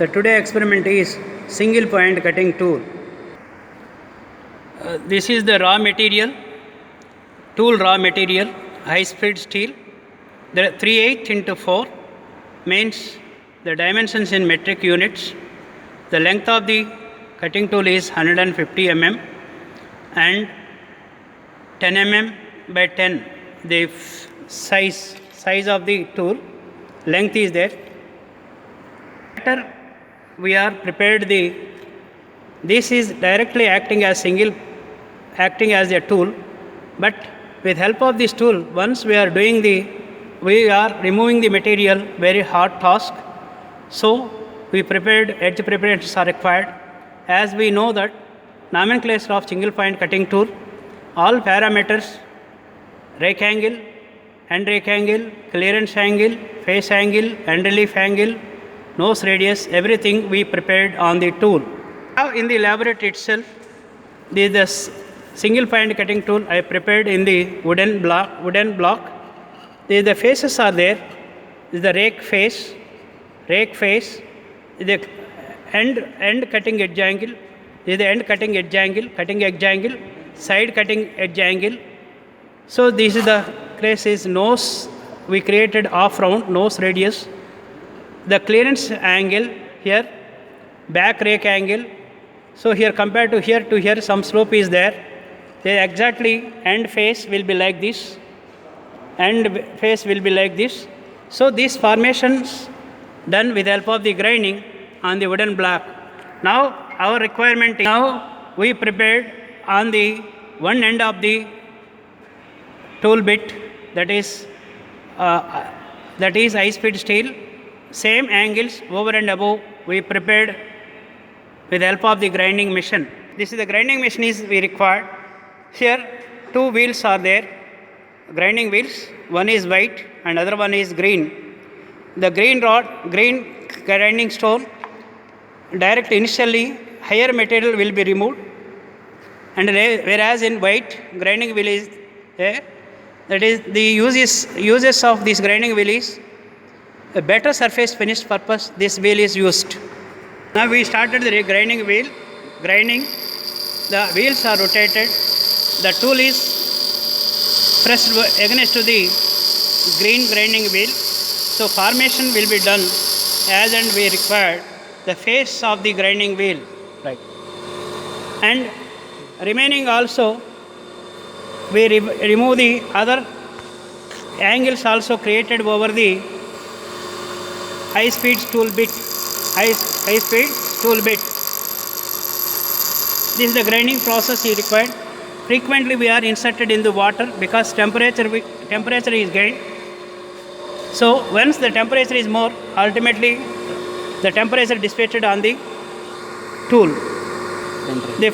The today experiment is single point cutting tool. This is the raw material, tool raw material, high speed steel. There are 3/8 into 4 means the dimensions in metric units. The length of the cutting tool is 150 mm and 10 mm by 10 the size of the tool length is there. After we are prepared this is directly acting as a tool, but with help of this tool, once we are removing the material, very hard task. So we prepared edge preparations are required. As we know that nomenclature of single point cutting tool, all parameters, rake angle, end rake angle, clearance angle, face angle, end relief angle, nose radius, everything we prepared on the tool. Now in the laboratory itself, this single point cutting tool I prepared in the wooden block. The faces are there. This is the rake face, the end cutting edge angle, this is the end cutting edge angle, side cutting edge angle. So this is the place is nose, we created off round nose radius. The clearance angle here, back rake angle. So here compared to here some slope is there. Then exactly end face will be like this. So these formations done with help of the grinding on the wooden block. Now our requirement is, now we prepared on the one end of the tool bit, that is high speed steel, same angles over and above we prepared with help of the grinding machine. This is the grinding machine is we required. Here 2 wheels are there, grinding wheels, one is white and other one is green. The green grinding stone, direct initially higher material will be removed, and whereas in white grinding wheel is there. That is the uses of this grinding wheel is a better surface finish purpose. This wheel is used. Now we started the grinding wheel. The wheels are rotated. The tool is pressed against to the green grinding wheel. So formation will be done as and we required the face of the grinding wheel, right? And remaining also we remove the other angles also created over the high speed tool bit. This is the grinding process is required. Frequently we are inserted in the water because temperature is gained. So once the temperature is more, ultimately the temperature dissipated on the tool. The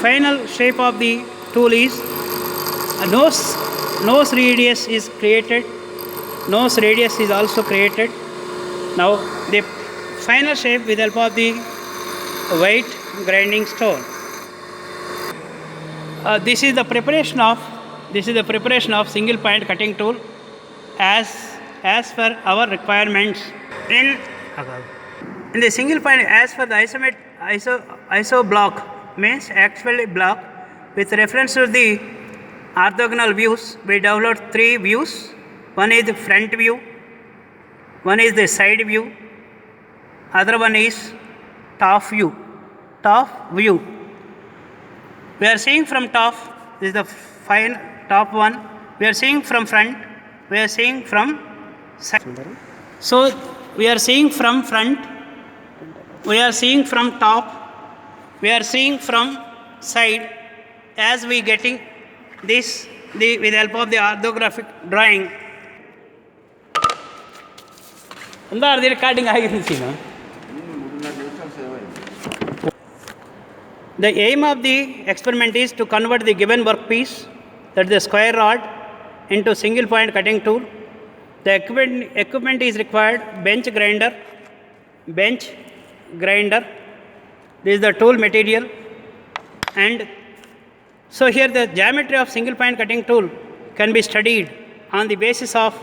final shape of the tool is a nose radius is created. Nose radius is also created. Now the final shape with help of the white grinding stone. This is the preparation of single point cutting tool as per our requirements. In the single point, as per the iso block, means actually block, with reference to the orthogonal views, we developed 3 views. One is the front view, one is the side view, other one is top view. We are seeing from top, this is the fine top one. We are seeing from front, we are seeing from side. So we are seeing from front, we are seeing from top, we are seeing from side. As we getting this with help of the orthographic drawing. The aim of the experiment is to convert the given workpiece, that is the square rod, into single point cutting tool. The equipment is required: bench grinder. This is the tool material. And so here the geometry of single point cutting tool can be studied on the basis of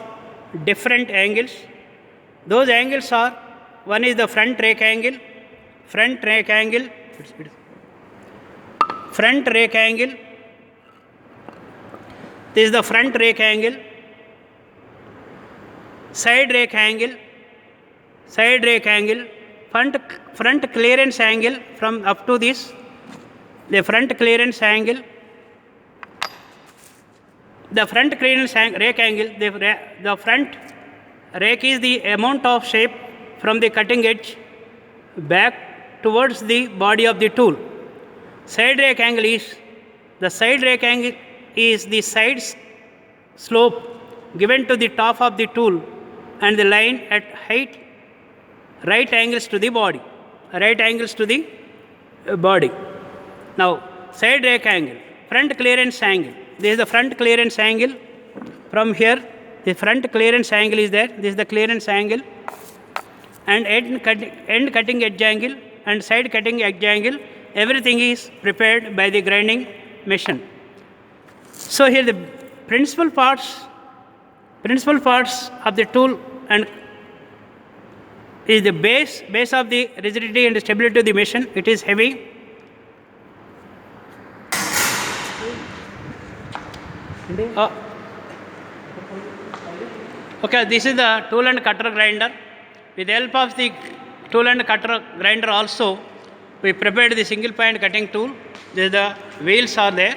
different angles. Those angles are one is the front rake angle, front rake angle, front rake angle. This is the front rake angle, side rake angle, side rake angle, front clearance angle from up to this, the front clearance angle, the front clearance rake angle, the front rake is the amount of shape from the cutting edge back towards the body of the tool. Side rake angle is, the side rake angle is the side slope given to the top of the tool and the line at height right angles to the body, right angles to the body. Now, side rake angle, front clearance angle. This is the front clearance angle. From here, the front clearance angle is there. This is the clearance angle. And end cutting edge angle and side cutting edge angle. Everything is prepared by the grinding machine. So here the principal parts of the tool and is the base of the rigidity and stability of the machine. It is heavy. Okay, this is the tool and cutter grinder. With the help of the tool and cutter grinder also, we prepared the single point cutting tool. The wheels are there.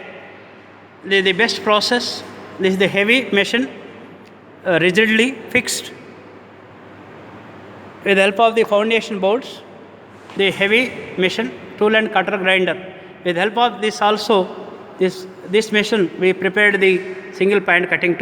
This is the best process. This is the heavy machine, rigidly fixed. With the help of the foundation bolts, the heavy machine, tool and cutter grinder. With the help of this also, this machine, we prepared the single point cutting tool.